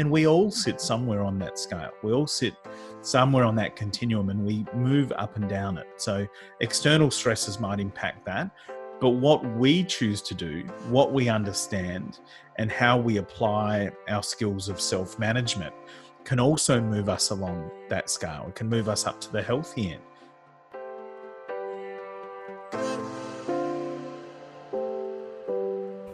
And we all sit somewhere on that scale. We all sit somewhere on that continuum, and we move up and down it. So external stresses might impact that. But what we choose to do, what we understand, and how we apply our skills of self-management can also move us along that scale. It can move us up to the healthy end.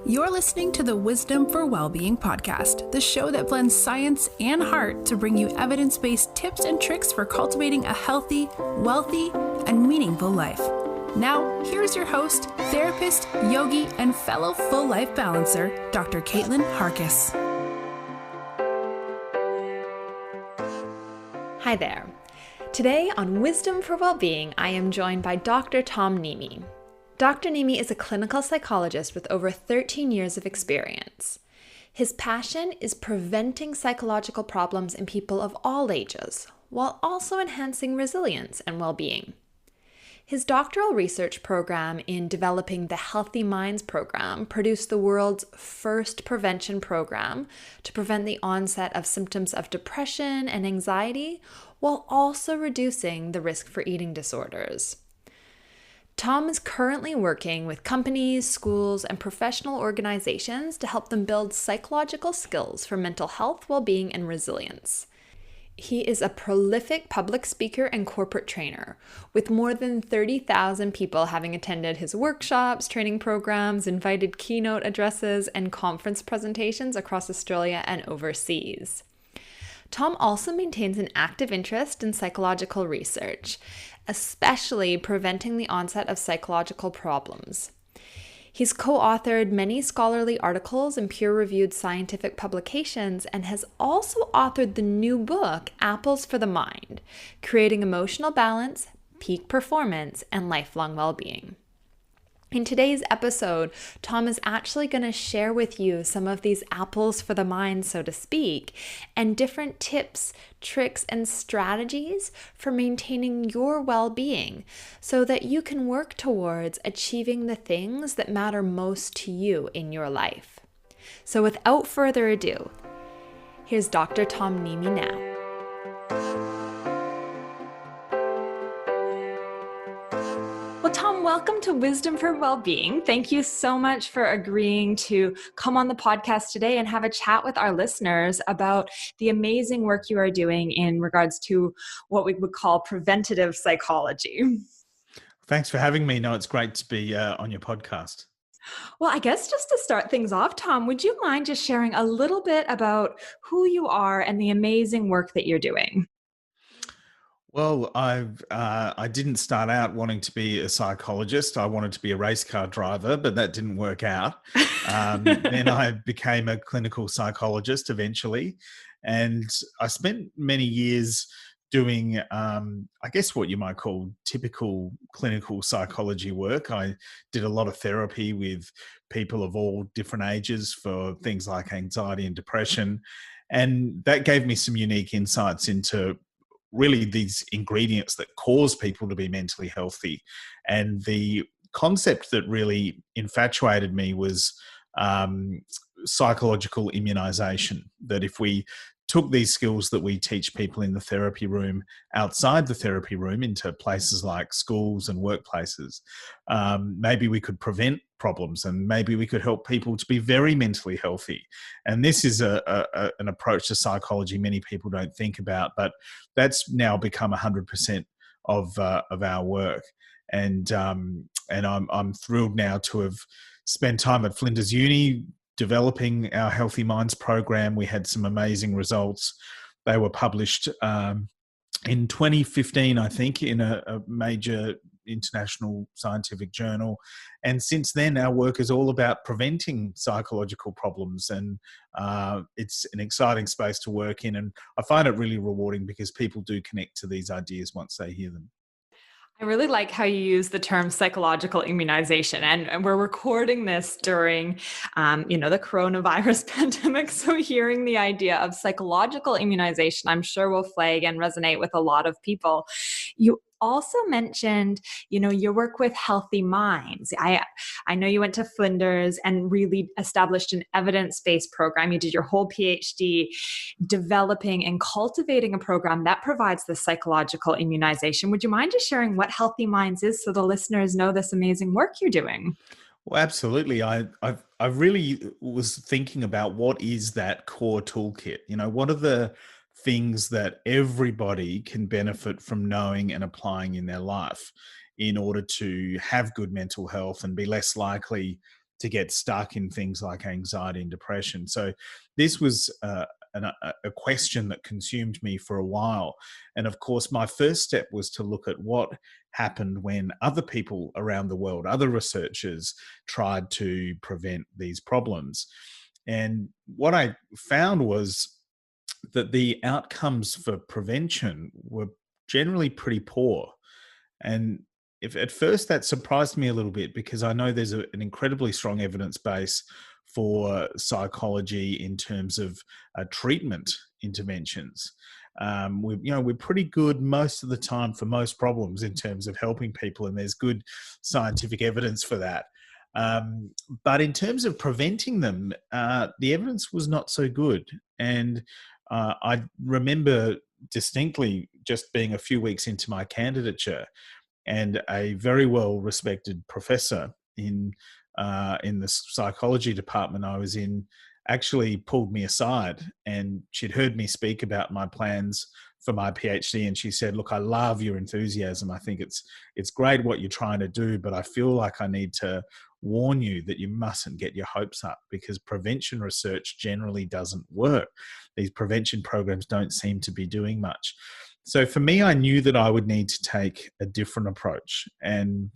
You're listening to the Wisdom for Wellbeing podcast, the show that blends science and heart to bring you evidence-based tips and tricks for cultivating a healthy, wealthy, and meaningful life. Now, here's your host, therapist, yogi, and fellow full life balancer, Dr. Caitlin Harkis. Hi there. Today on Wisdom for Wellbeing, I am joined by Dr. Nehmy. Dr. Nehmy is a clinical psychologist with over 13 years of experience. His passion is preventing psychological problems in people of all ages, while also enhancing resilience and well-being. His doctoral research program in developing the Healthy Minds program produced the world's first prevention program to prevent the onset of symptoms of depression and anxiety, while also reducing the risk for eating disorders. Tom is currently working with companies, schools, and professional organizations to help them build psychological skills for mental health, well-being, and resilience. He is a prolific public speaker and corporate trainer, with more than 30,000 people having attended his workshops, training programs, invited keynote addresses, and conference presentations across Australia and overseas. Tom also maintains an active interest in psychological research, especially preventing the onset of psychological problems. He's co-authored many scholarly articles in peer-reviewed scientific publications and has also authored the new book, Apples for the Mind, Creating Emotional Balance, Peak Performance, and Lifelong Well-Being. In today's episode, Tom is actually going to share with you some of these apples for the mind, so to speak, and different tips, tricks, and strategies for maintaining your well-being so that you can work towards achieving the things that matter most to you in your life. So without further ado, here's Dr. Tom Nehmy now. Well, Tom, welcome to Wisdom for Wellbeing. Thank you so much for agreeing to come on the podcast today and have a chat with our listeners about the amazing work you are doing in regards to what we would call preventative psychology. Thanks for having me. No, it's great to be on your podcast. Well, I guess just to start things off, Tom, would you mind just sharing a little bit about who you are and the amazing work that you're doing? Well, I didn't start out wanting to be a psychologist. I wanted to be a race car driver, but that didn't work out. Then I became a clinical psychologist eventually, and I spent many years doing, I guess, what you might call typical clinical psychology work. I did a lot of therapy with people of all different ages for things like anxiety and depression, and that gave me some unique insights into really these ingredients that cause people to be mentally healthy. And the concept that really infatuated me was psychological immunization, that if we took these skills that we teach people in the therapy room outside the therapy room into places like schools and workplaces, maybe we could prevent problems and maybe we could help people to be very mentally healthy. And this is an approach to psychology many people don't think about, but that's now become 100% of our work. And I'm thrilled now to have spent time at Flinders Uni developing our Healthy Minds program. We had some amazing results. They were published in 2015, I think, in a major international scientific journal. And since then, our work is all about preventing psychological problems. And it's an exciting space to work in. And I find it really rewarding because people do connect to these ideas once they hear them. I really like how you use the term psychological immunization, and we're recording this during, the coronavirus pandemic. So hearing the idea of psychological immunization, I'm sure will flag and resonate with a lot of people. You also mentioned, your work with Healthy Minds. I know you went to Flinders and really established an evidence-based program. You did your whole PhD developing and cultivating a program that provides the psychological immunization. Would you mind just sharing what Healthy Minds is so the listeners know this amazing work you're doing? Well, absolutely. I really was thinking about what is that core toolkit? What are the things that everybody can benefit from knowing and applying in their life in order to have good mental health and be less likely to get stuck in things like anxiety and depression. So this was a question that consumed me for a while. And of course, my first step was to look at what happened when other people around the world, other researchers, tried to prevent these problems. And what I found was that the outcomes for prevention were generally pretty poor. And if at first that surprised me a little bit, because I know there's an incredibly strong evidence base for psychology in terms of treatment interventions. We're pretty good most of the time for most problems in terms of helping people, and there's good scientific evidence for that. But in terms of preventing them, the evidence was not so good. And I remember distinctly just being a few weeks into my candidature, and a very well respected professor in the psychology department I was in actually pulled me aside, and she'd heard me speak about my plans for my PhD, and she said, "Look, I love your enthusiasm. I think it's great what you're trying to do, but I feel like I need to warn you that you mustn't get your hopes up, because prevention research generally doesn't work. These prevention programs don't seem to be doing much." So for me, I knew that I would need to take a different approach. And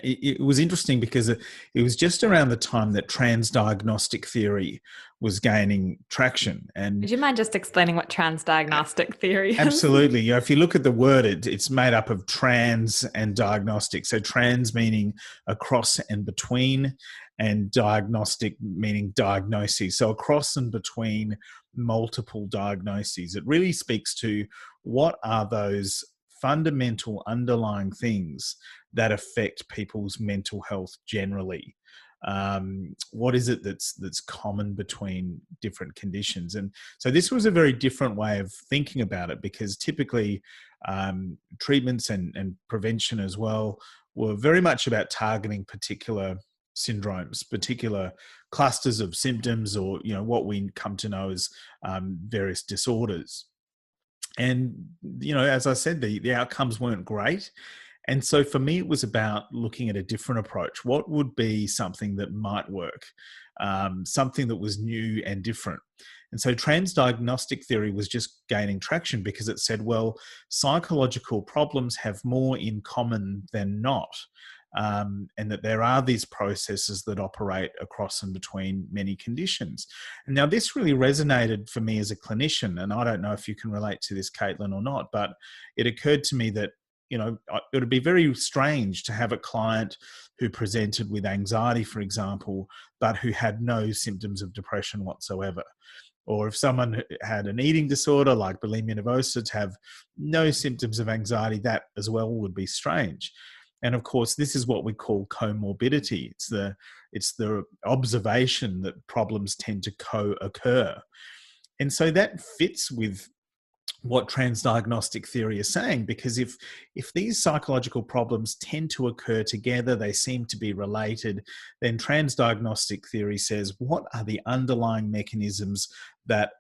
it was interesting because it was just around the time that transdiagnostic theory was gaining traction. And would you mind just explaining what transdiagnostic theory is? Absolutely. If you look at the word, it's made up of trans and diagnostic. So trans meaning across and between, and diagnostic meaning diagnoses. So across and between multiple diagnoses. It really speaks to what are those fundamental underlying things that affect people's mental health generally. What is it that's common between different conditions? And so this was a very different way of thinking about it, because typically treatments and prevention as well were very much about targeting particular syndromes, particular clusters of symptoms, or what we come to know as various disorders. And as I said, the outcomes weren't great. And so for me, it was about looking at a different approach. What would be something that might work, something that was new and different? And so transdiagnostic theory was just gaining traction because it said, well, psychological problems have more in common than not. And that there are these processes that operate across and between many conditions. And now this really resonated for me as a clinician, and I don't know if you can relate to this, Caitlin, or not, but it occurred to me that it would be very strange to have a client who presented with anxiety, for example, but who had no symptoms of depression whatsoever. Or if someone had an eating disorder like bulimia nervosa, to have no symptoms of anxiety, that as well would be strange. And of course, this is what we call comorbidity. It's the observation that problems tend to co-occur. And so that fits with what transdiagnostic theory is saying, because if these psychological problems tend to occur together, they seem to be related, then transdiagnostic theory says, what are the underlying mechanisms that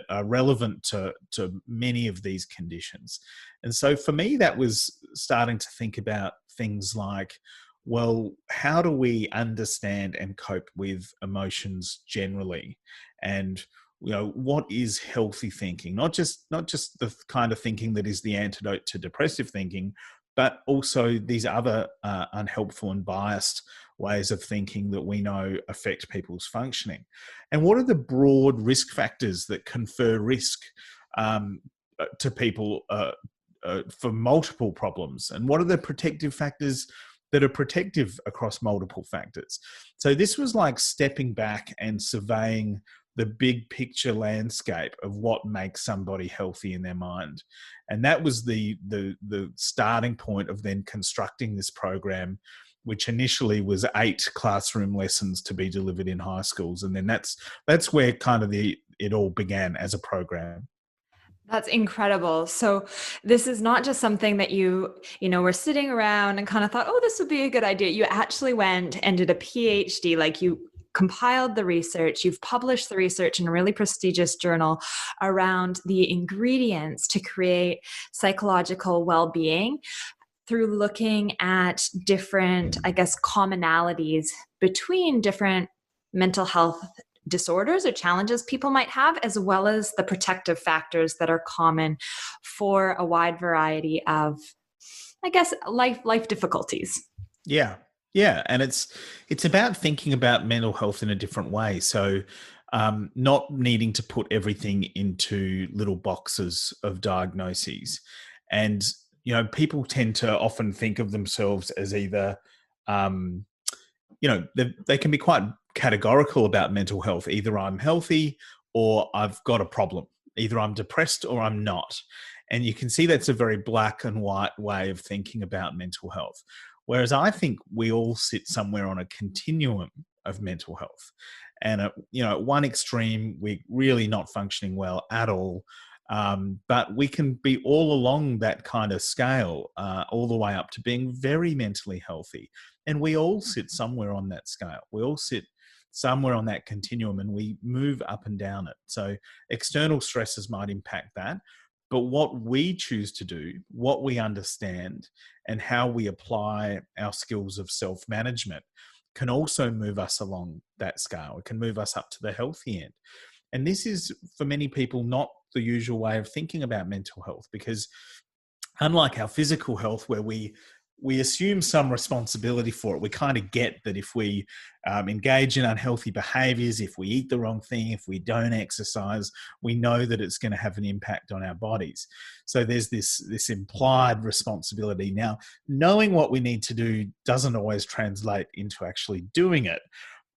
are relevant to many of these conditions? And so for me, that was starting to think about things like, well, how do we understand and cope with emotions generally? And what is healthy thinking? Not just the kind of thinking that is the antidote to depressive thinking, but also these other unhelpful and biased ways of thinking that we know affect people's functioning. And what are the broad risk factors that confer risk to people for multiple problems? And what are the protective factors that are protective across multiple factors? So this was like stepping back and surveying the big picture landscape of what makes somebody healthy in their mind. And that was the starting point of then constructing this program, which initially was 8 classroom lessons to be delivered in high schools. And then that's where kind of it all began as a program. That's incredible. So this is not just something that you were sitting around and kind of thought, oh, this would be a good idea. You actually went and did a PhD, like you compiled the research, you've published the research in a really prestigious journal around the ingredients to create psychological well-being through looking at different, I guess, commonalities between different mental health disorders or challenges people might have, as well as the protective factors that are common for a wide variety of, I guess, life difficulties. Yeah. Yeah. And it's about thinking about mental health in a different way. So not needing to put everything into little boxes of diagnoses. And, people tend to often think of themselves as either, they can be quite categorical about mental health. Either I'm healthy or I've got a problem. Either I'm depressed or I'm not. And you can see that's a very black and white way of thinking about mental health. Whereas I think we all sit somewhere on a continuum of mental health. And at one extreme, we're really not functioning well at all. But we can be all along that kind of scale, all the way up to being very mentally healthy. And we all sit somewhere on that scale. We all sit somewhere on that continuum, and we move up and down it. So external stresses might impact that. But what we choose to do, what we understand, and how we apply our skills of self-management can also move us along that scale. It can move us up to the healthy end. And this is, for many people, not the usual way of thinking about mental health, because unlike our physical health, where we assume some responsibility for it, we kind of get that if we engage in unhealthy behaviors, if we eat the wrong thing, if we don't exercise, we know that it's going to have an impact on our bodies. So there's this implied responsibility. Now, knowing what we need to do doesn't always translate into actually doing it.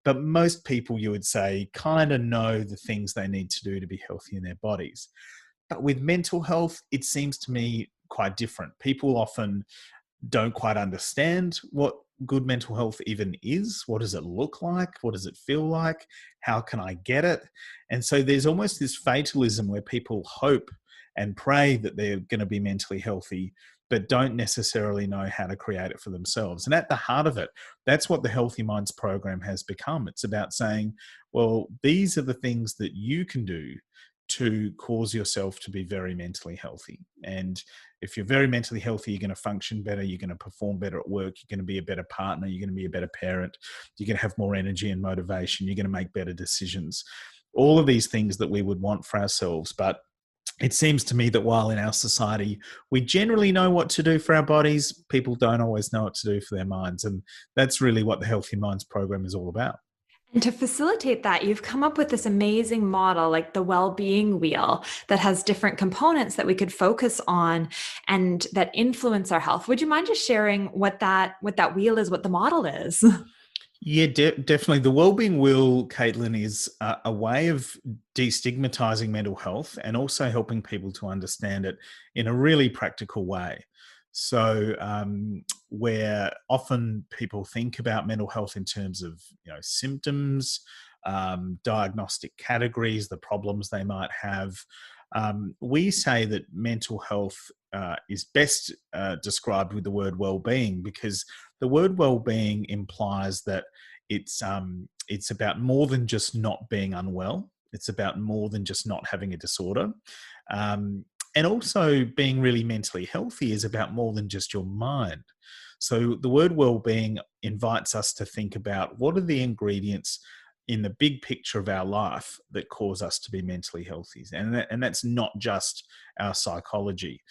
But most people, you would say, kind of know the things they need to do to be healthy in their bodies. But with mental health, it seems to me quite different. People often don't quite understand what good mental health even is. What does it look like? What does it feel like? How can I get it? And so there's almost this fatalism where people hope and pray that they're going to be mentally healthy, but don't necessarily know how to create it for themselves. And at the heart of it, that's what the Healthy Minds program has become. It's about saying, well, these are the things that you can do to cause yourself to be very mentally healthy. And if you're very mentally healthy, you're going to function better, you're going to perform better at work, you're going to be a better partner, you're going to be a better parent, you're going to have more energy and motivation, you're going to make better decisions. All of these things that we would want for ourselves. But it seems to me that while in our society, we generally know what to do for our bodies, people don't always know what to do for their minds. And that's really what the Healthy Minds program is all about. And to facilitate that, you've come up with this amazing model, like the Wellbeing wheel, that has different components that we could focus on and that influence our health. Would you mind just sharing what that wheel is, what the model is? Yeah, definitely. The Wellbeing wheel, Caitlin, is a way of destigmatizing mental health and also helping people to understand it in a really practical way. So where often people think about mental health in terms of symptoms, diagnostic categories, the problems they might have, we say that mental health is best described with the word well-being, because the word well-being implies that it's about more than just not being unwell. It's about more than just not having a disorder. And also being really mentally healthy is about more than just your mind. So the word well-being invites us to think about what are the ingredients in the big picture of our life that cause us to be mentally healthy. And that's not just our psychology.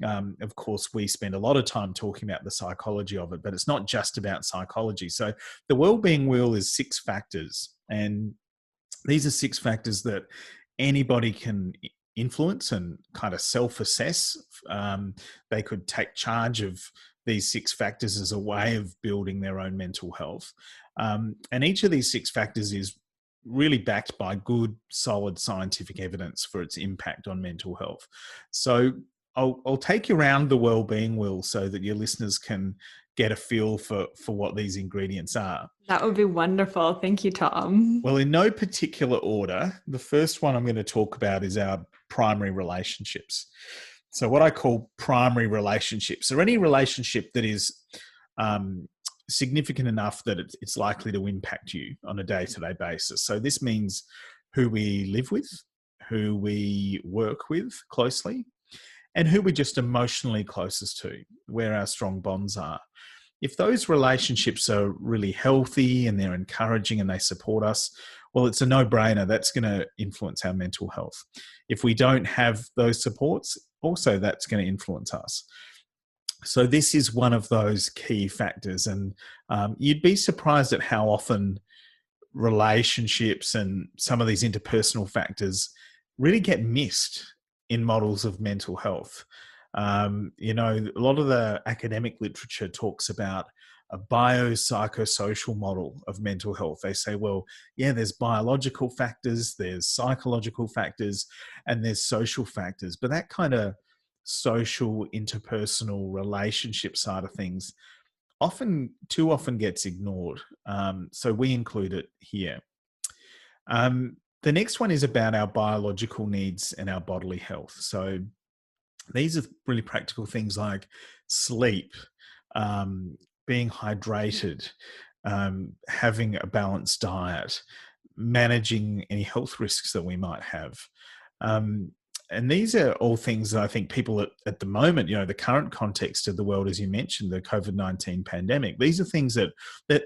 Of course, we spend a lot of time talking about the psychology of it, but it's not just about psychology. So the Wellbeing wheel is 6 factors. And these are 6 factors that anybody can influence and kind of self-assess. They could take charge of these 6 factors as a way of building their own mental health. And each of these 6 factors is really backed by good, solid scientific evidence for its impact on mental health. So I'll take you around the wellbeing wheel so that your listeners can get a feel for what these ingredients are. That would be wonderful. Thank you, Tom. Well, in no particular order, the first one I'm going to talk about is our primary relationships. So what I call primary relationships are any relationship that is significant enough that it's likely to impact you on a day-to-day basis. So this means who we live with, who we work with closely, and who we're just emotionally closest to, where our strong bonds are. If those relationships are really healthy and they're encouraging and they support us, well, it's a no-brainer. That's going to influence our mental health. If we don't have those supports, also that's going to influence us. So this is one of those key factors. And you'd be surprised at how often relationships and some of these interpersonal factors really get missed in models of mental health. You know, a lot of the academic literature talks about a biopsychosocial model of mental health. They say, well, yeah, there's biological factors, there's psychological factors, and there's social factors. But that kind of social, interpersonal relationship side of things too often gets ignored. So we include it here. The next one is about our biological needs and our bodily health. So these are really practical things like sleep, being hydrated, having a balanced diet, managing any health risks that we might have. And these are all things that I think people at the moment, you know, the current context of the world, as you mentioned, the COVID-19 pandemic, these are things that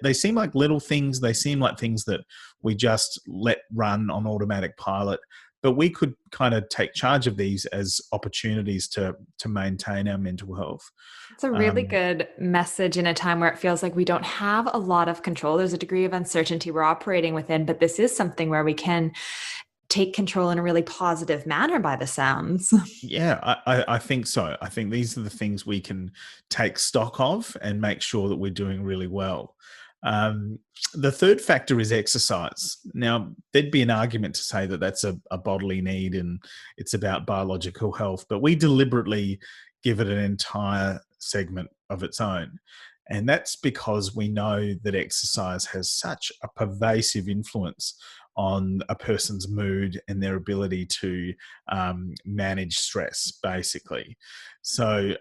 they seem like little things. They seem like things that we just let run on automatic pilot. But we could kind of take charge of these as opportunities to maintain our mental health. It's a really good message in a time where it feels like we don't have a lot of control. There's a degree of uncertainty we're operating within, but this is something where we can take control in a really positive manner by the sounds. Yeah, I think so. I think these are the things we can take stock of and make sure that we're doing really well. The third factor is exercise. Now, there'd be an argument to say that that's a bodily need and it's about biological health, but we deliberately give it an entire segment of its own. And that's because we know that exercise has such a pervasive influence on a person's mood and their ability to manage stress, basically. So,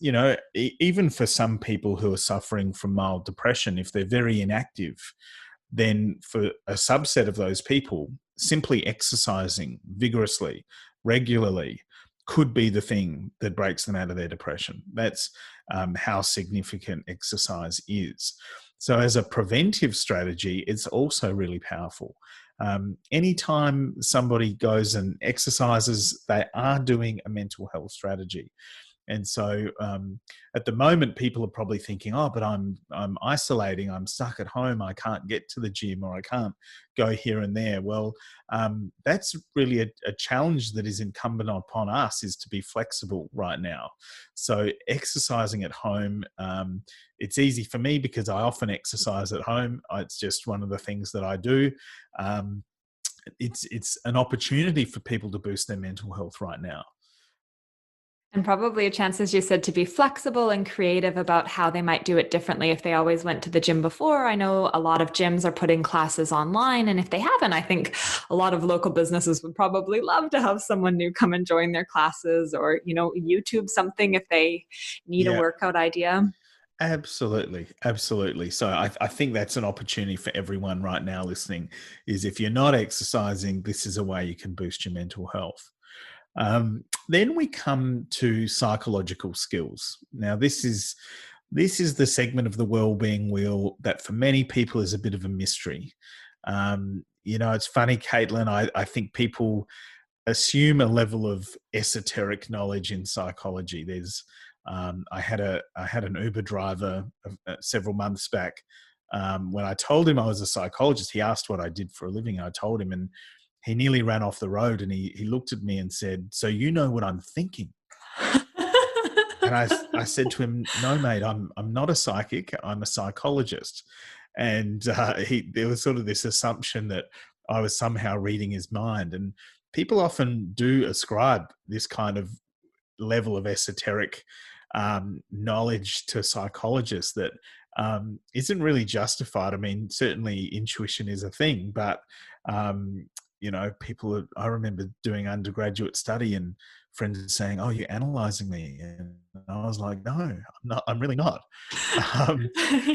you know, even for some people who are suffering from mild depression, if they're very inactive, then for a subset of those people, simply exercising vigorously, regularly, could be the thing that breaks them out of their depression. That's how significant exercise is. So as a preventive strategy, it's also really powerful. Anytime somebody goes and exercises, they are doing a mental health strategy. And so at the moment, people are probably thinking, oh, but I'm isolating, I'm stuck at home, I can't get to the gym or I can't go here and there. Well, that's really a challenge that is incumbent upon us, is to be flexible right now. So exercising at home, it's easy for me because I often exercise at home. It's just one of the things that I do. It's an opportunity for people to boost their mental health right now. And probably a chance, as you said, to be flexible and creative about how they might do it differently if they always went to the gym before. I know a lot of gyms are putting classes online, and if they haven't, I think a lot of local businesses would probably love to have someone new come and join their classes, or, you know, YouTube something if they need a workout idea. Absolutely. Absolutely. So I think that's an opportunity for everyone right now listening, is if you're not exercising, this is a way you can boost your mental health. Then we come to psychological skills. Now, this is the segment of the wellbeing wheel that for many people is a bit of a mystery. You know, it's funny, Caitlin, I think people assume a level of esoteric knowledge in psychology. There's I had an Uber driver several months back. When I told him I was a psychologist, he asked what I did for a living. I told him, and he nearly ran off the road, and he looked at me and said, "So you know what I'm thinking?" And I said to him, "No, mate, I'm not a psychic. I'm a psychologist." And there was sort of this assumption that I was somehow reading his mind. And people often do ascribe this kind of level of esoteric knowledge to psychologists that isn't really justified. I mean, certainly intuition is a thing, but I remember doing undergraduate study and friends saying, "Oh, you're analyzing me," and I was like, "No, I'm not. I'm really not."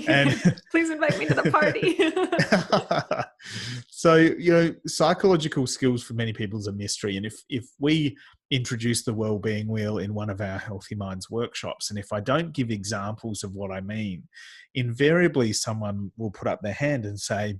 And Please invite me to the party. So, psychological skills for many people is a mystery. And if we introduce the Wellbeing Wheel in one of our Healthy Minds workshops, and if I don't give examples of what I mean, invariably someone will put up their hand and say,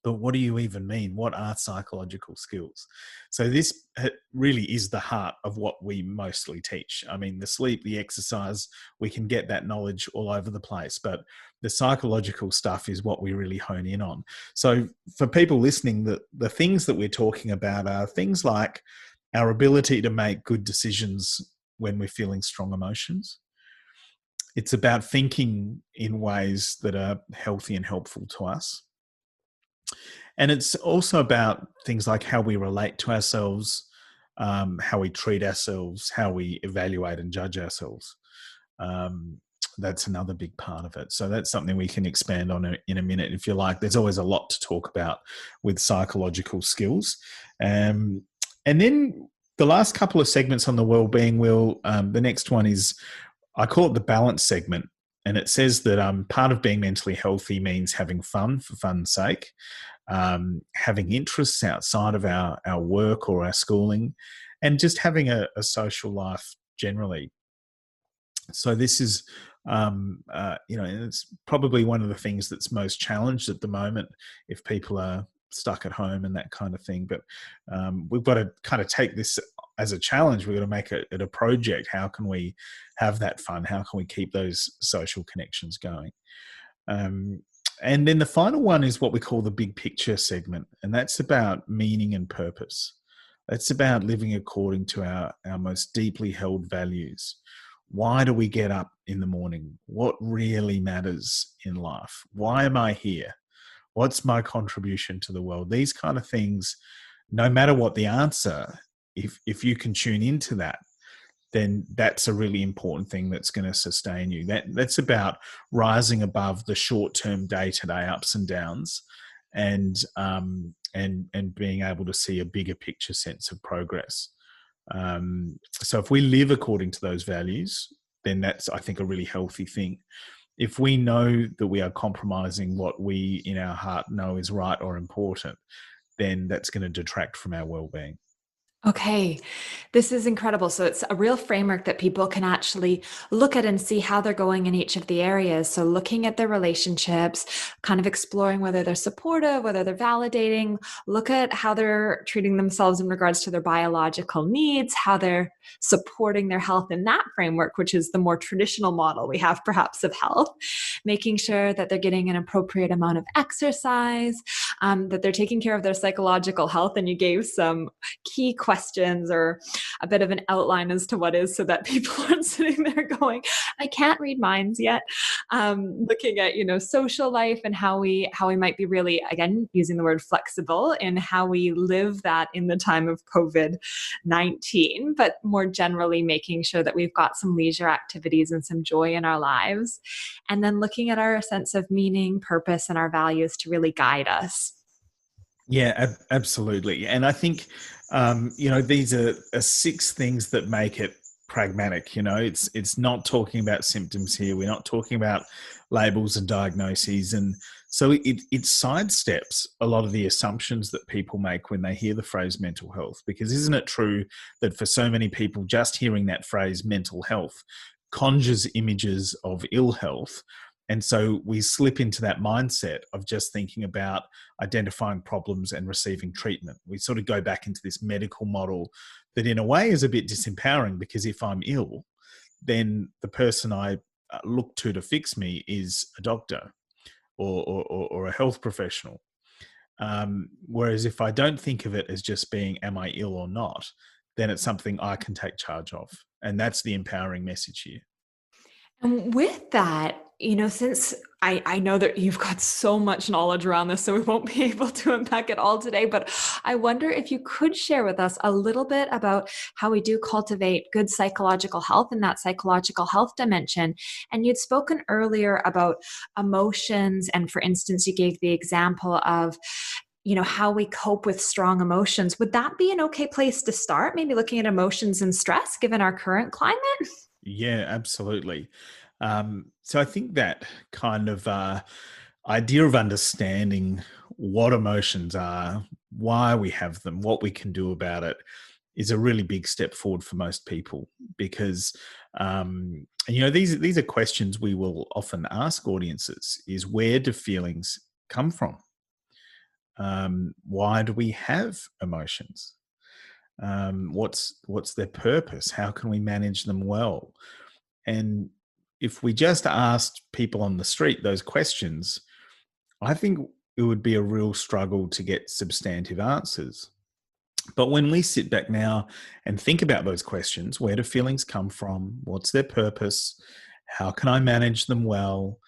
"But what do you even mean? What are psychological skills?" So this really is the heart of what we mostly teach. I mean, the sleep, the exercise, we can get that knowledge all over the place, but the psychological stuff is what we really hone in on. So for people listening, the things that we're talking about are things like our ability to make good decisions when we're feeling strong emotions. It's about thinking in ways that are healthy and helpful to us. And it's also about things like how we relate to ourselves, how we treat ourselves, how we evaluate and judge ourselves. That's another big part of it. So that's something we can expand on in a minute if you like. There's always a lot to talk about with psychological skills. And then the last couple of segments on the Wellbeing Wheel, the next one is, I call it the balance segment. And it says that part of being mentally healthy means having fun for fun's sake, having interests outside of our work or our schooling, and just having a social life generally. So this is, it's probably one of the things that's most challenged at the moment if people are stuck at home and that kind of thing. But we've got to kind of take this as a challenge. We've got to make it a project. How can we have that fun? How can we keep those social connections going? And then the final one is what we call the big picture segment. And that's about meaning and purpose. That's about living according to our most deeply held values. Why do we get up in the morning? What really matters in life? Why am I here? What's my contribution to the world? These kind of things, no matter what the answer, if you can tune into that, then that's a really important thing that's going to sustain you. That's about rising above the short-term day-to-day ups and downs, and being able to see a bigger picture sense of progress. So if we live according to those values, then that's, I think, a really healthy thing. If we know that we are compromising what we in our heart know is right or important, then that's going to detract from our well-being. Okay, this is incredible. So it's a real framework that people can actually look at and see how they're going in each of the areas. So looking at their relationships, kind of exploring whether they're supportive, whether they're validating, look at how they're treating themselves in regards to their biological needs, how they're supporting their health in that framework, which is the more traditional model we have perhaps of health, making sure that they're getting an appropriate amount of exercise, that they're taking care of their psychological health. And you gave some key questions or a bit of an outline as to what is, so that people aren't sitting there going, I can't read minds yet. Looking at, social life and how we might be really, again, using the word flexible in how we live that in the time of COVID-19, but more generally making sure that we've got some leisure activities and some joy in our lives. And then looking at our sense of meaning, purpose, and our values to really guide us. Yeah, absolutely. And I think, these are 6 things that make it pragmatic. It's not talking about symptoms here. We're not talking about labels and diagnoses. And so it sidesteps a lot of the assumptions that people make when they hear the phrase mental health, because isn't it true that for so many people, just hearing that phrase mental health conjures images of ill health? And so we slip into that mindset of just thinking about identifying problems and receiving treatment. We sort of go back into this medical model that in a way is a bit disempowering, because if I'm ill, then the person I look to fix me is a doctor or a health professional. Whereas if I don't think of it as just being, am I ill or not, then it's something I can take charge of. And that's the empowering message here. And with that, since I know that you've got so much knowledge around this, so we won't be able to unpack it all today, but I wonder if you could share with us a little bit about how we do cultivate good psychological health in that psychological health dimension. And you'd spoken earlier about emotions. And for instance, you gave the example of how we cope with strong emotions. Would that be an okay place to start? Maybe looking at emotions and stress given our current climate? Yeah, absolutely. So I think that kind of idea of understanding what emotions are, why we have them, what we can do about it, is a really big step forward for most people. Because these are questions we will often ask audiences: is where do feelings come from? Why do we have emotions? What's their purpose? How can we manage them well? And if we just asked people on the street those questions, I think it would be a real struggle to get substantive answers. But when we sit back now and think about those questions: where do feelings come from? What's their purpose? How can I manage them well?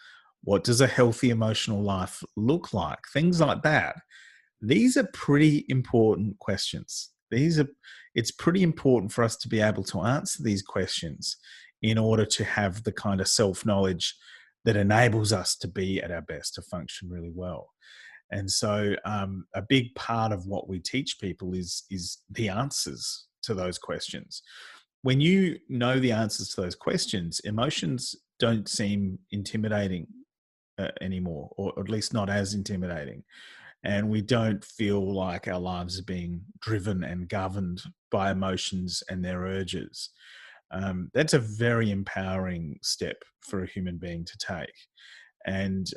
What does a healthy emotional life look like? Things like that. These are pretty important questions. It's pretty important for us to be able to answer these questions in order to have the kind of self-knowledge that enables us to be at our best, to function really well. And so a big part of what we teach people is the answers to those questions. When you know the answers to those questions, emotions don't seem intimidating anymore, or at least not as intimidating. And we don't feel like our lives are being driven and governed by emotions and their urges. That's a very empowering step for a human being to take. And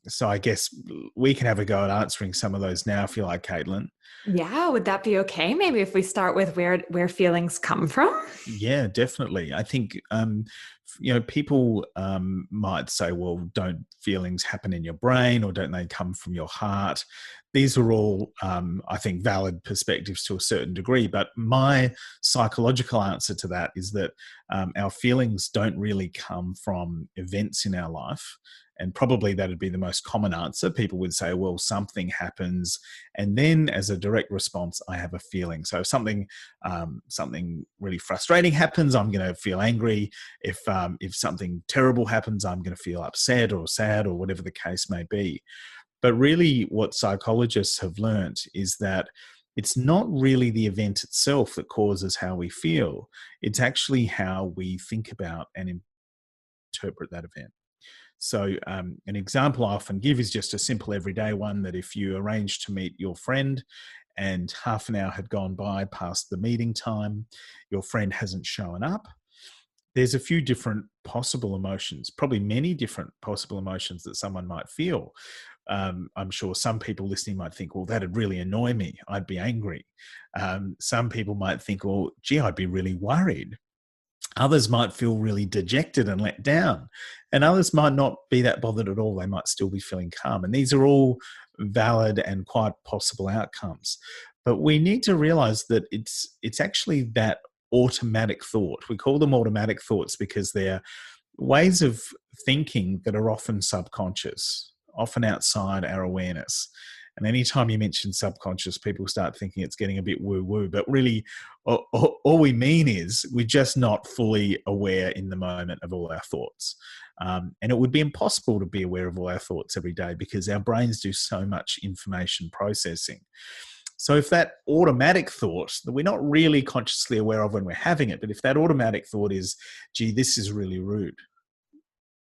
so I guess we can have a go at answering some of those now, if you like, Caitlin. Yeah, would that be okay? Maybe if we start with where feelings come from? Yeah, definitely. I think, people might say, well, don't feelings happen in your brain, or don't they come from your heart? These are all, I think, valid perspectives to a certain degree. But my psychological answer to that is that our feelings don't really come from events in our life. And probably that'd be the most common answer. People would say, well, something happens, and then as a direct response, I have a feeling. So if something really frustrating happens, I'm going to feel angry. If something terrible happens, I'm going to feel upset or sad, or whatever the case may be. But really, what psychologists have learnt is that it's not really the event itself that causes how we feel. It's actually how we think about and interpret that event. So an example I often give is just a simple everyday one: that if you arrange to meet your friend and half an hour had gone by past the meeting time, your friend hasn't shown up, there's a few different possible emotions, probably many different possible emotions that someone might feel. I'm sure some people listening might think, well, that'd really annoy me. I'd be angry. Some people might think, well, gee, I'd be really worried. Others might feel really dejected and let down, and others might not be that bothered at all. They might still be feeling calm. And these are all valid and quite possible outcomes. But we need to realize that it's actually that automatic thought. We call them automatic thoughts because they're ways of thinking that are often subconscious, often outside our awareness. And anytime you mention subconscious, people start thinking it's getting a bit woo-woo. But really, all we mean is we're just not fully aware in the moment of all our thoughts. And it would be impossible to be aware of all our thoughts every day because our brains do so much information processing. So if that automatic thought that we're not really consciously aware of when we're having it, but if that automatic thought is, gee, this is really rude,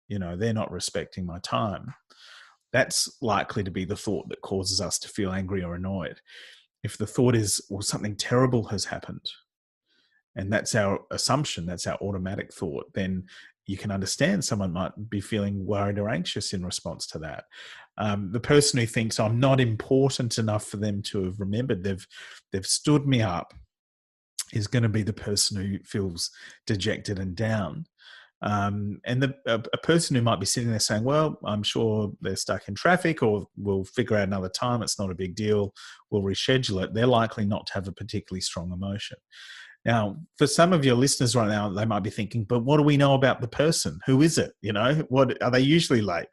they're not respecting my time, that's likely to be the thought that causes us to feel angry or annoyed. If the thought is, well, something terrible has happened, and that's our assumption, that's our automatic thought, then you can understand someone might be feeling worried or anxious in response to that. The person who thinks I'm not important enough for them to have remembered they've stood me up is going to be the person who feels dejected and down. And a person who might be sitting there saying, well, I'm sure they're stuck in traffic, or we'll figure out another time, it's not a big deal, we'll reschedule it, they're likely not to have a particularly strong emotion. Now, for some of your listeners right now, they might be thinking, but what do we know about the person? Who is it? What are they usually late?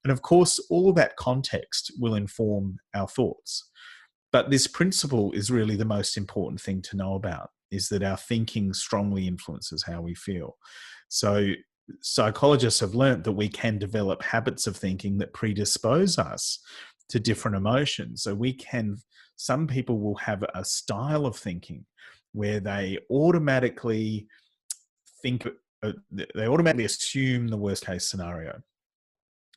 And of course, all that context will inform our thoughts. But this principle is really the most important thing to know about, is that our thinking strongly influences how we feel. So psychologists have learned that we can develop habits of thinking that predispose us to different emotions. So some people will have a style of thinking where they automatically assume the worst case scenario.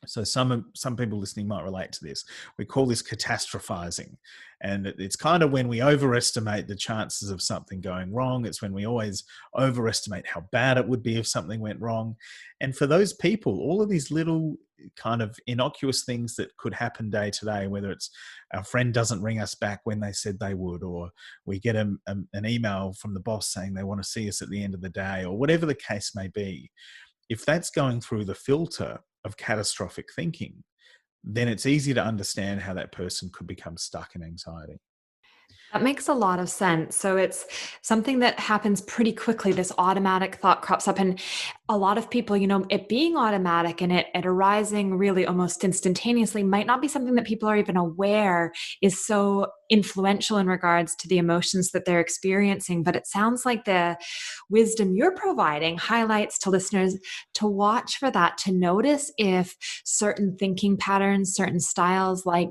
So some people listening might relate to this. We call this catastrophizing. And it's kind of when we overestimate the chances of something going wrong. It's when we always overestimate how bad it would be if something went wrong. And for those people, all of these little kind of innocuous things that could happen day to day, whether it's our friend doesn't ring us back when they said they would, or we get an email from the boss saying they want to see us at the end of the day, or whatever the case may be, if that's going through the filter of catastrophic thinking, then it's easy to understand how that person could become stuck in anxiety. That makes a lot of sense. So it's something that happens pretty quickly. This automatic thought crops up. And a lot of people, it being automatic and it arising really almost instantaneously might not be something that people are even aware is so influential in regards to the emotions that they're experiencing. But it sounds like the wisdom you're providing highlights to listeners to watch for that, to notice if certain thinking patterns, certain styles, like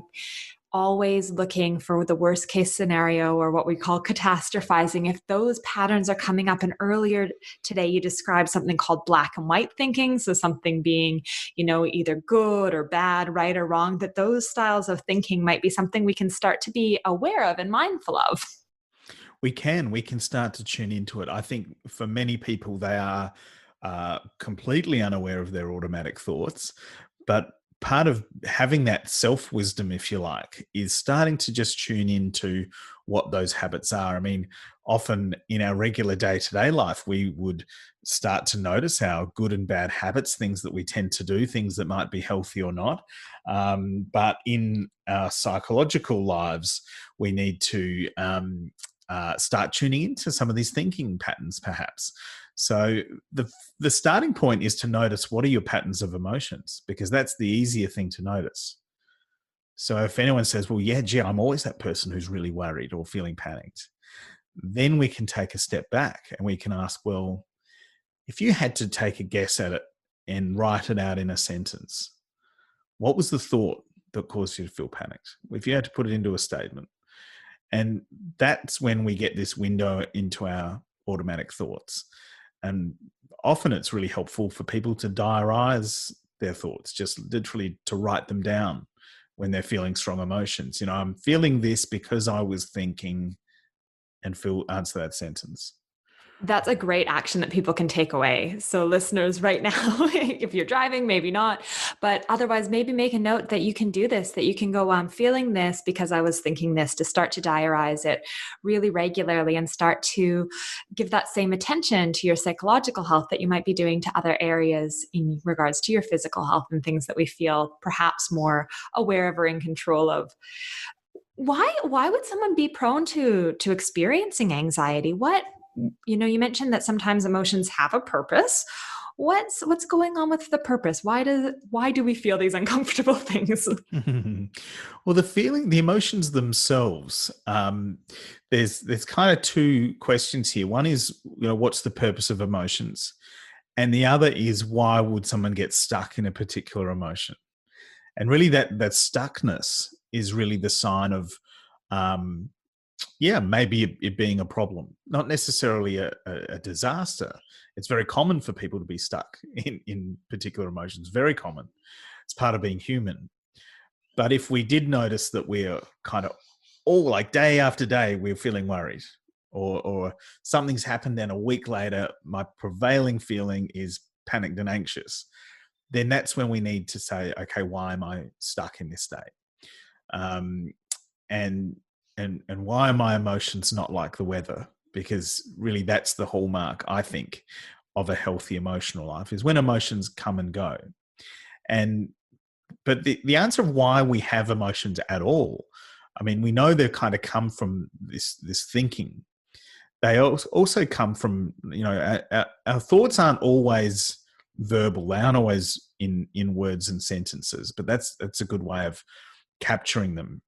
always looking for the worst case scenario, or what we call catastrophizing, if those patterns are coming up. And earlier today, you described something called black and white thinking. So something being, either good or bad, right or wrong, that those styles of thinking might be something we can start to be aware of and mindful of. We can start to tune into it. I think for many people, they are completely unaware of their automatic thoughts, but part of having that self-wisdom, if you like, is starting to just tune into what those habits are. I mean, often in our regular day-to-day life, we would start to notice our good and bad habits, things that we tend to do, things that might be healthy or not. But in our psychological lives, we need to start tuning into some of these thinking patterns, perhaps. So the starting point is to notice, what are your patterns of emotions, because that's the easier thing to notice. So if anyone says, well, yeah, gee, I'm always that person who's really worried or feeling panicked, then we can take a step back and we can ask, well, if you had to take a guess at it and write it out in a sentence, what was the thought that caused you to feel panicked? If you had to put it into a statement. And that's when we get this window into our automatic thoughts. And often it's really helpful for people to diarize their thoughts, just literally to write them down when they're feeling strong emotions. I'm feeling this because I was thinking, and answer that sentence. That's a great action that people can take away. So listeners right now, if you're driving, maybe not, but otherwise maybe make a note that you can do this, that you can go, I'm feeling this because I was thinking this, to start to diarize it really regularly and start to give that same attention to your psychological health that you might be doing to other areas in regards to your physical health and things that we feel perhaps more aware of or in control of. Why would someone be prone to experiencing anxiety? You mentioned that sometimes emotions have a purpose. What's going on with the purpose? Why do we feel these uncomfortable things? Well, the emotions themselves, there's kind of two questions here. One is, what's the purpose of emotions? And the other is, why would someone get stuck in a particular emotion? And really that stuckness is really the sign of, maybe it being a problem, not necessarily a disaster. It's very common for people to be stuck in particular emotions, very common. It's part of being human. But if we did notice that we're kind of all like day after day, we're feeling worried, or something's happened and a week later, my prevailing feeling is panicked and anxious, then that's when we need to say, okay, why am I stuck in this state? And why are my emotions not like the weather? Because really that's the hallmark, I think, of a healthy emotional life, is when emotions come and go. But the answer of why we have emotions at all, I mean, we know they kind of come from this thinking. they also come from, our thoughts aren't always verbal. They aren't always in words and sentences, but that's a good way of capturing them.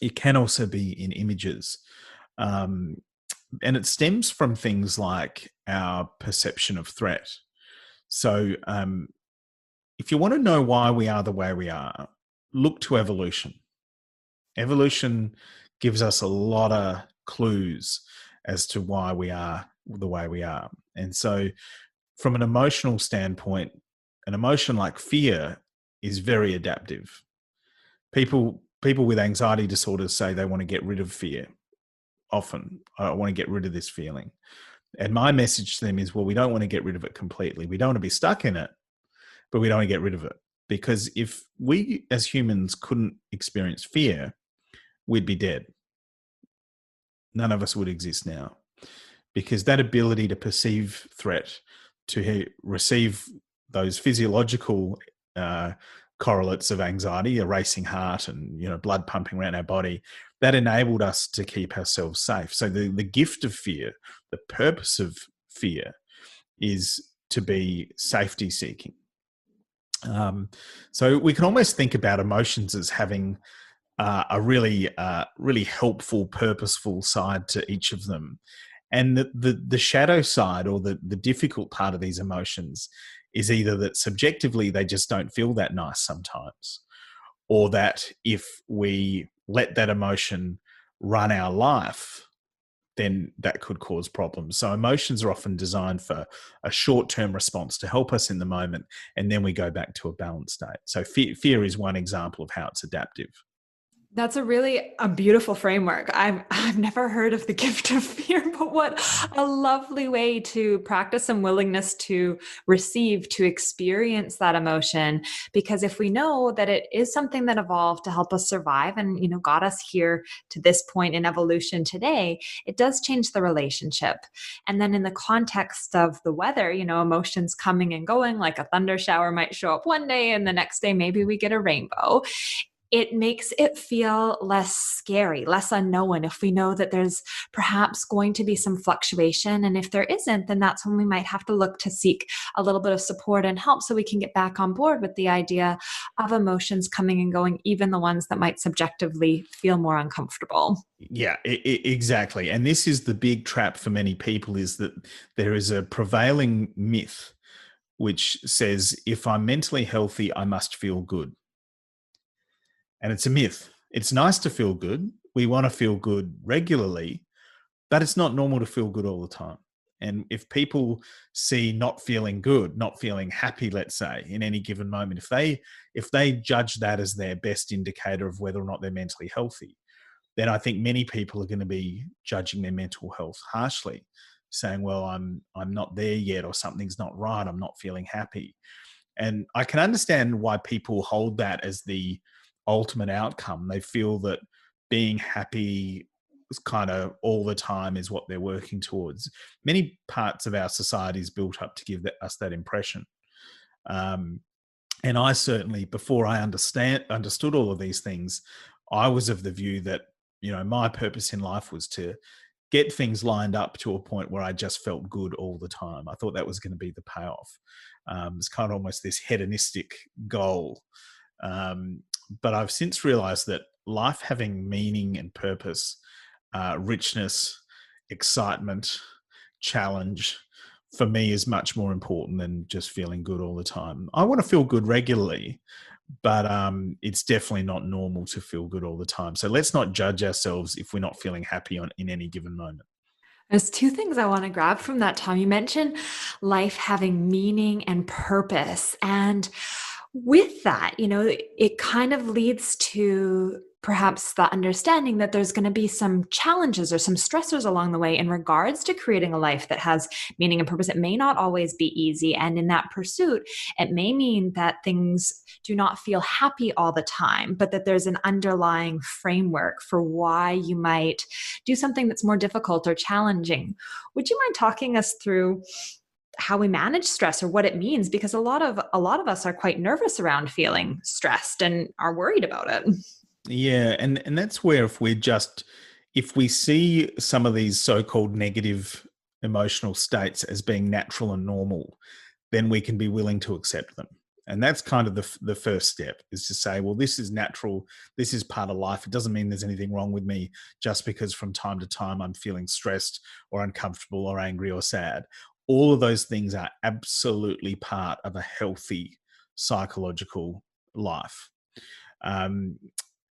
It can also be in images. And it stems from things like our perception of threat. So if you want to know why we are the way we are, look to evolution. Evolution gives us a lot of clues as to why we are the way we are. And so from an emotional standpoint, an emotion like fear is very adaptive. People with anxiety disorders say they want to get rid of fear. Often, I want to get rid of this feeling. And my message to them is, well, we don't want to get rid of it completely. We don't want to be stuck in it, but we don't want to get rid of it. Because if we as humans couldn't experience fear, we'd be dead. None of us would exist now. Because that ability to perceive threat, to receive those physiological correlates of anxiety, a racing heart and blood pumping around our body, that enabled us to keep ourselves safe. So the gift of fear, the purpose of fear, is to be safety seeking. So we can almost think about emotions as having a really helpful, purposeful side to each of them. And the shadow side, or the difficult part of these emotions, is either that subjectively they just don't feel that nice sometimes, or that if we let that emotion run our life, then that could cause problems. So emotions are often designed for a short-term response to help us in the moment, and then we go back to a balanced state. So fear is one example of how it's adaptive. That's a beautiful framework. I've never heard of the gift of fear, but what a lovely way to practice some willingness to receive, to experience that emotion. Because if we know that it is something that evolved to help us survive and, got us here to this point in evolution today, it does change the relationship. And then in the context of the weather, emotions coming and going, like a thunder shower might show up one day and the next day, maybe we get a rainbow. It makes it feel less scary, less unknown if we know that there's perhaps going to be some fluctuation. And if there isn't, then that's when we might have to look to seek a little bit of support and help so we can get back on board with the idea of emotions coming and going, even the ones that might subjectively feel more uncomfortable. Yeah, exactly. And this is the big trap for many people, is that there is a prevailing myth which says, if I'm mentally healthy, I must feel good. And it's a myth. It's nice to feel good. We want to feel good regularly, but it's not normal to feel good all the time. And if people see not feeling good, not feeling happy, let's say, in any given moment, if they judge that as their best indicator of whether or not they're mentally healthy, then I think many people are going to be judging their mental health harshly, saying, well, I'm not there yet, or something's not right, I'm not feeling happy. And I can understand why people hold that as the ultimate outcome. They feel that being happy kind of all the time is what they're working towards. Many parts of our society is built up to give us that impression. And I certainly, before I understood all of these things, I was of the view that, my purpose in life was to get things lined up to a point where I just felt good all the time. I thought that was going to be the payoff. It's kind of almost this hedonistic goal. But I've since realized that life having meaning and purpose, richness, excitement, challenge, for me is much more important than just feeling good all the time. I want to feel good regularly, but it's definitely not normal to feel good all the time. So let's not judge ourselves if we're not feeling happy in any given moment. There's two things I want to grab from that, Tom. You mentioned life having meaning and purpose. And with that, it kind of leads to perhaps the understanding that there's going to be some challenges or some stressors along the way in regards to creating a life that has meaning and purpose. It may not always be easy. And in that pursuit, it may mean that things do not feel happy all the time, but that there's an underlying framework for why you might do something that's more difficult or challenging. Would you mind talking us through how we manage stress or what it means? Because a lot of us are quite nervous around feeling stressed and are worried about it. Yeah, and that's where, if we're just if we see some of these so-called negative emotional states as being natural and normal, then we can be willing to accept them. And that's kind of the first step, is to say, well, this is natural. This is part of life. It doesn't mean there's anything wrong with me just because from time to time I'm feeling stressed or uncomfortable or angry or sad. All of those things are absolutely part of a healthy psychological life. Um,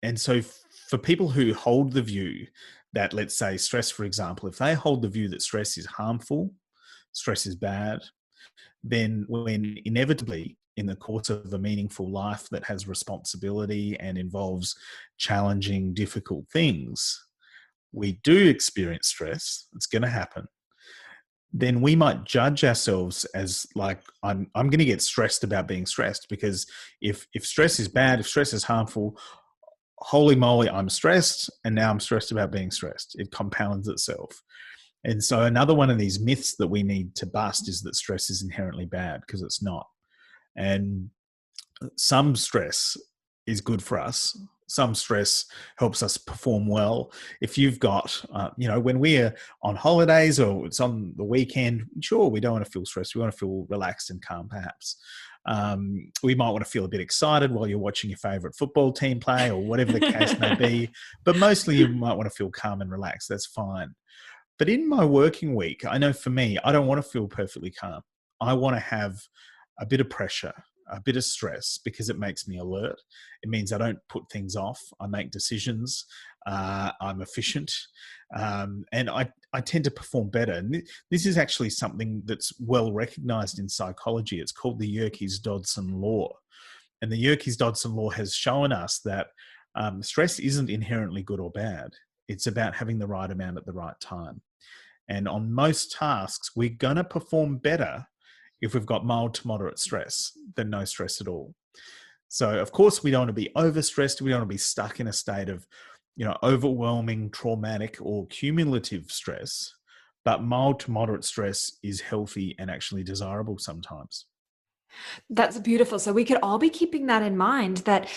and so for people who hold the view that, let's say, stress, for example, if they hold the view that stress is harmful, stress is bad, then when inevitably in the course of a meaningful life that has responsibility and involves challenging, difficult things, we do experience stress, it's going to happen, then we might judge ourselves as like, I'm going to get stressed about being stressed, because if stress is bad, if stress is harmful, holy moly, I'm stressed, and now I'm stressed about being stressed. It compounds itself. And so another one of these myths that we need to bust is that stress is inherently bad, because it's not. And some stress is good for us. Some stress helps us perform well. If you've got, when we're on holidays or it's on the weekend, sure, we don't want to feel stressed. We want to feel relaxed and calm, perhaps. We might want to feel a bit excited while you're watching your favorite football team play or whatever the case may be. But mostly you might want to feel calm and relaxed. That's fine. But in my working week, I know for me, I don't want to feel perfectly calm. I want to have a bit of pressure, a bit of stress, because it makes me alert. It means I don't put things off. I make decisions. I'm efficient. And I tend to perform better. And this is actually something that's well recognized in psychology. It's called the Yerkes-Dodson law. And the Yerkes-Dodson law has shown us that stress isn't inherently good or bad. It's about having the right amount at the right time. And on most tasks, we're going to perform better if we've got mild to moderate stress than no stress at all. So, of course, we don't want to be overstressed. We don't want to be stuck in a state of, overwhelming, traumatic, or cumulative stress. But mild to moderate stress is healthy and actually desirable sometimes. That's beautiful. So we could all be keeping that in mind, that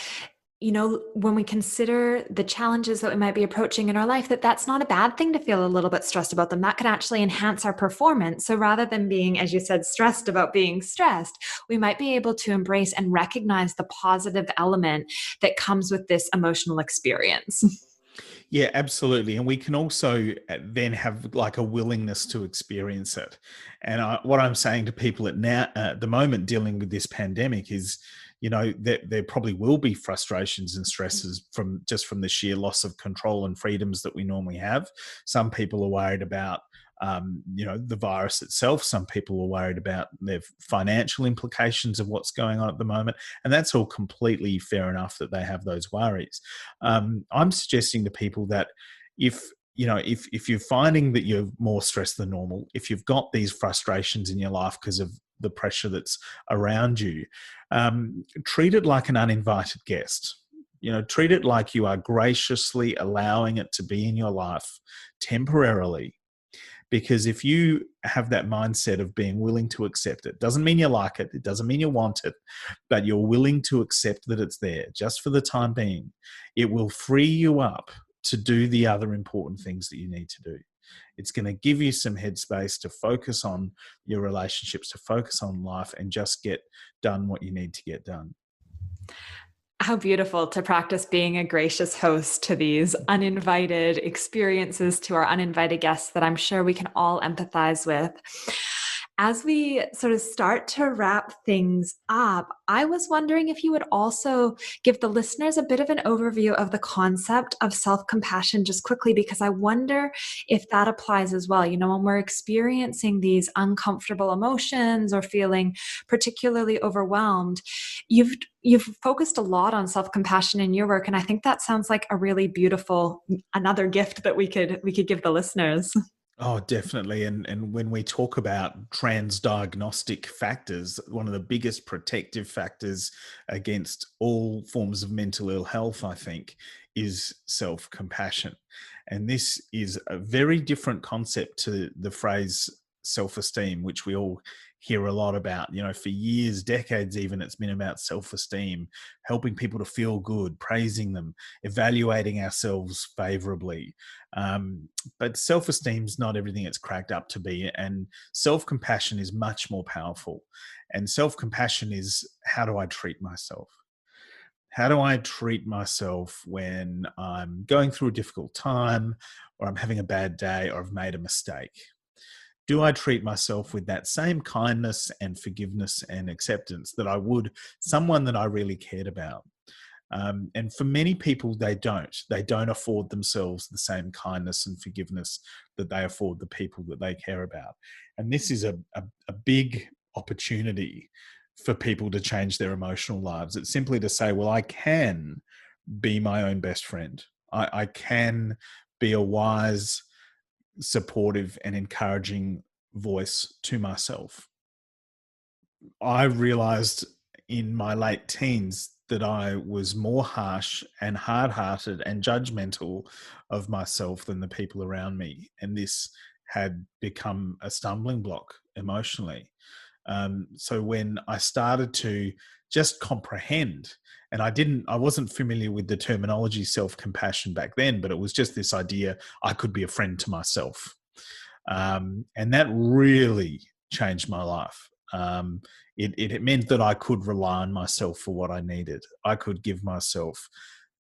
when we consider the challenges that we might be approaching in our life, that's not a bad thing to feel a little bit stressed about them. That could actually enhance our performance. So rather than being, as you said, stressed about being stressed, we might be able to embrace and recognize the positive element that comes with this emotional experience. Yeah, absolutely. And we can also then have like a willingness to experience it. And what I'm saying to people at the moment dealing with this pandemic is, there probably will be frustrations and stresses from the sheer loss of control and freedoms that we normally have. Some people are worried about, the virus itself. Some people are worried about their financial implications of what's going on at the moment. And that's all completely fair enough that they have those worries. I'm suggesting to people that if you're finding that you're more stressed than normal, if you've got these frustrations in your life because of the pressure that's around you, treat it like an uninvited guest. Treat it like you are graciously allowing it to be in your life temporarily. Because if you have that mindset of being willing to accept it, doesn't mean you like it, it doesn't mean you want it, but you're willing to accept that it's there just for the time being, it will free you up to do the other important things that you need to do. It's going to give you some headspace to focus on your relationships, to focus on life, and just get done what you need to get done. How beautiful to practice being a gracious host to these uninvited experiences, to our uninvited guests that I'm sure we can all empathize with. As we sort of start to wrap things up, I was wondering if you would also give the listeners a bit of an overview of the concept of self-compassion just quickly, because I wonder if that applies as well. When we're experiencing these uncomfortable emotions or feeling particularly overwhelmed, you've focused a lot on self-compassion in your work, and I think that sounds like a really beautiful another gift that we could give the listeners. Oh, definitely. And when we talk about transdiagnostic factors, one of the biggest protective factors against all forms of mental ill health, I think, is self-compassion. And this is a very different concept to the phrase self-esteem, which we all hear a lot about. For years, decades even, it's been about self-esteem, helping people to feel good, praising them, evaluating ourselves favorably. But self-esteem is not everything it's cracked up to be, and self-compassion is much more powerful. And self-compassion is, how do I treat myself? How do I treat myself when I'm going through a difficult time, or I'm having a bad day, or I've made a mistake? Do I treat myself with that same kindness and forgiveness and acceptance that I would someone that I really cared about? And for many people, they don't. They don't afford themselves the same kindness and forgiveness that they afford the people that they care about. And this is a big opportunity for people to change their emotional lives. It's simply to say, well, I can be my own best friend. I can be a wise, supportive, and encouraging voice to myself. I realized in my late teens that I was more harsh and hard-hearted and judgmental of myself than the people around me. And this had become a stumbling block emotionally. So when I started to just comprehend, and I wasn't familiar with the terminology self-compassion back then, but it was just this idea I could be a friend to myself. And that really changed my life. It meant that I could rely on myself for what I needed. I could give myself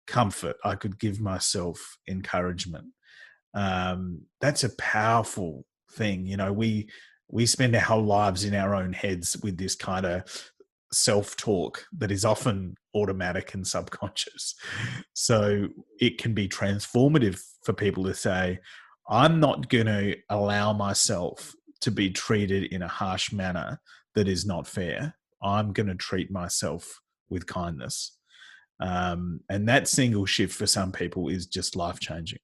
comfort. I could give myself encouragement. That's a powerful thing. We spend our whole lives in our own heads with this kind of self-talk that is often automatic and subconscious. So it can be transformative for people to say, I'm not going to allow myself to be treated in a harsh manner that is not fair. I'm going to treat myself with kindness. And that single shift for some people is just life-changing.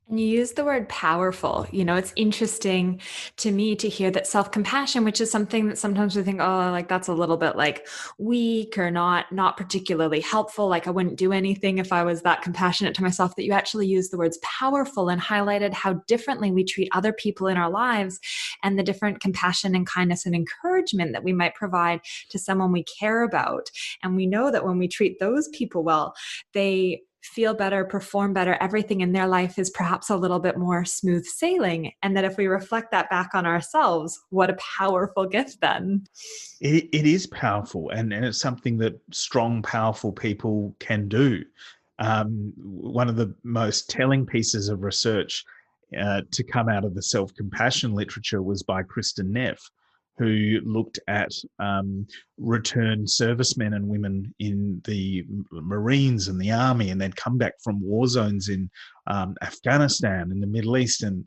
And you use the word powerful. It's interesting to me to hear that self-compassion, which is something that sometimes we think, oh, like that's a little bit like weak or not particularly helpful. Like I wouldn't do anything if I was that compassionate to myself, that you actually use the words powerful and highlighted how differently we treat other people in our lives, and the different compassion and kindness and encouragement that we might provide to someone we care about. And we know that when we treat those people well, they feel better, perform better, everything in their life is perhaps a little bit more smooth sailing. And that if we reflect that back on ourselves, what a powerful gift then. It is powerful, and it's something that strong, powerful people can do. One of the most telling pieces of research to come out of the self-compassion literature was by Dr Neff, who looked at returned servicemen and women in the Marines and the Army, and they'd come back from war zones in Afghanistan and the Middle East, and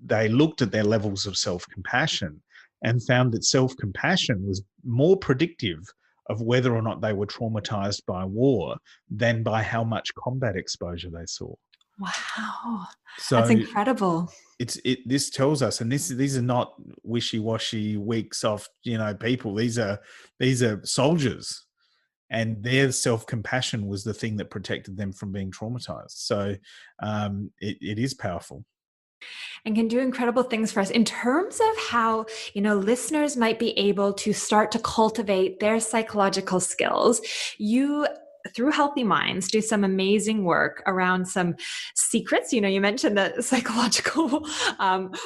they looked at their levels of self-compassion and found that self-compassion was more predictive of whether or not they were traumatized by war than by how much combat exposure they saw. Wow, so that's incredible. This tells us, and these are not wishy-washy, weak, soft, people. These are soldiers, and their self-compassion was the thing that protected them from being traumatized. So it is powerful. And can do incredible things for us in terms of how, listeners might be able to start to cultivate their psychological skills. You, through Healthy Minds, do some amazing work around some secrets. You mentioned that psychological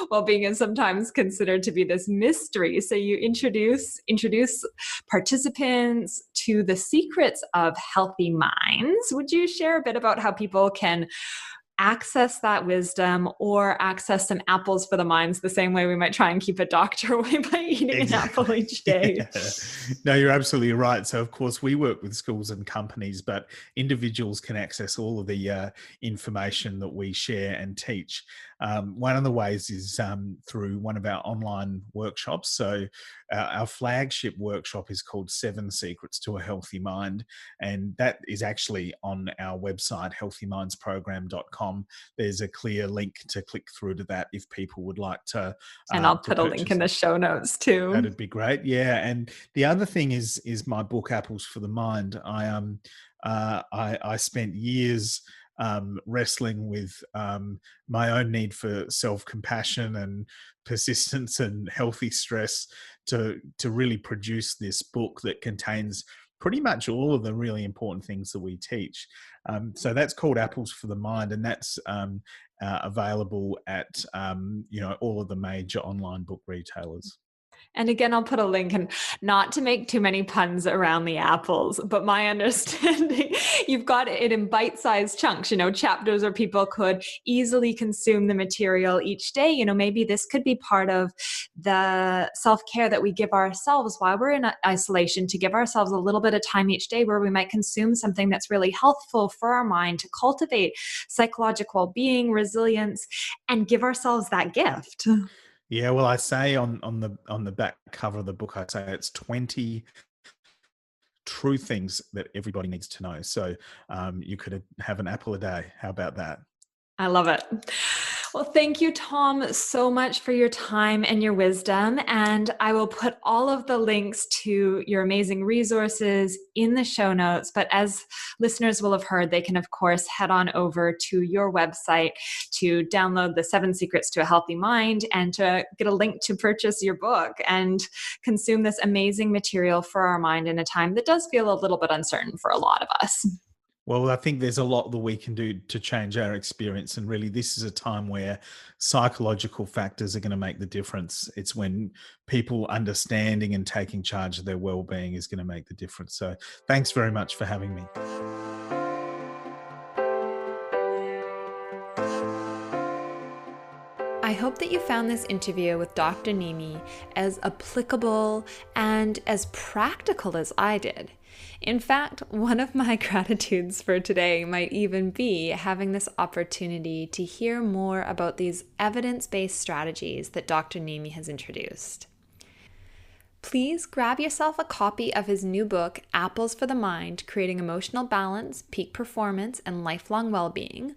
well-being is sometimes considered to be this mystery. So you introduce participants to the secrets of Healthy Minds. Would you share a bit about how people can access that wisdom or access some apples for the minds, the same way we might try and keep a doctor away by eating an apple each day? Yeah. No, you're absolutely right. So of course we work with schools and companies, but individuals can access all of the information that we share and teach. One of the ways is through one of our online workshops. So our flagship workshop is called 7 Secrets to a Healthy Mind. And that is actually on our website, healthymindsprogram.com. There's a clear link to click through to that if people would like to. And I'll put a link in the show notes too. That'd be great. Yeah. And the other thing is my book, Apples for the Mind. I spent years wrestling with my own need for self-compassion and persistence and healthy stress to really produce this book that contains pretty much all of the really important things that we teach. So that's called Apples for the Mind, and that's available at all of the major online book retailers. And again, I'll put a link, and not to make too many puns around the apples, but my understanding, you've got it in bite-sized chunks, chapters where people could easily consume the material each day. Maybe this could be part of the self-care that we give ourselves while we're in isolation, to give ourselves a little bit of time each day where we might consume something that's really healthful for our mind, to cultivate psychological well-being, resilience, and give ourselves that gift. Yeah, well, I say on the back cover of the book, I say it's 20 true things that everybody needs to know. So you could have an apple a day. How about that? I love it. Well, thank you, Tom, so much for your time and your wisdom. And I will put all of the links to your amazing resources in the show notes. But as listeners will have heard, they can, of course, head on over to your website to download the 7 Secrets to a Healthy Mind and to get a link to purchase your book and consume this amazing material for our mind in a time that does feel a little bit uncertain for a lot of us. Well, I think there's a lot that we can do to change our experience. And really, this is a time where psychological factors are going to make the difference. It's when people understanding and taking charge of their well-being is going to make the difference. So thanks very much for having me. I hope that you found this interview with Dr. Nehmy as applicable and as practical as I did. In fact, one of my gratitudes for today might even be having this opportunity to hear more about these evidence-based strategies that Dr. Nehmy has introduced. Please grab yourself a copy of his new book, Apples for the Mind, Creating Emotional Balance, Peak Performance, and Lifelong Wellbeing.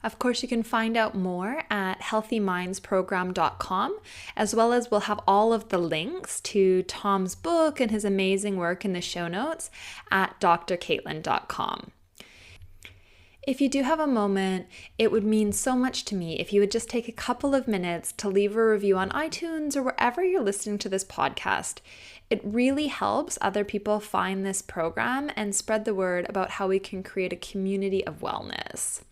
Of course, you can find out more at healthymindsprogram.com, as well as we'll have all of the links to Tom's book and his amazing work in the show notes at drcaitlin.com. If you do have a moment, it would mean so much to me if you would just take a couple of minutes to leave a review on iTunes or wherever you're listening to this podcast. It really helps other people find this program and spread the word about how we can create a community of wellness.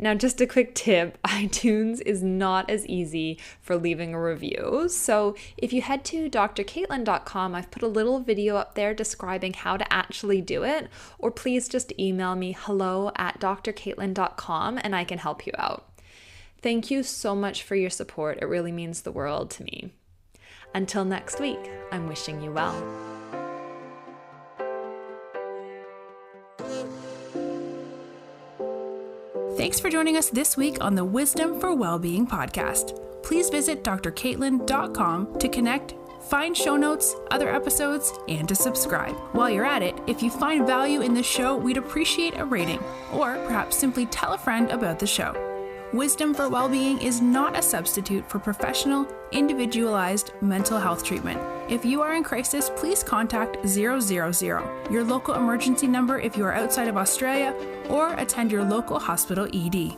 Now, just a quick tip, iTunes is not as easy for leaving a review. So if you head to drcaitlin.com, I've put a little video up there describing how to actually do it, or please just email me hello@drcaitlin.com and I can help you out. Thank you so much for your support. It really means the world to me. Until next week, I'm wishing you well. Thanks for joining us this week on the Wisdom for Wellbeing podcast. Please visit drcaitlin.com to connect, find show notes, other episodes, and to subscribe. While you're at it, if you find value in the show, we'd appreciate a rating, or perhaps simply tell a friend about the show. Wisdom for Wellbeing is not a substitute for professional, individualized mental health treatment. If you are in crisis, please contact 000, your local emergency number if you are outside of Australia, or attend your local hospital ED.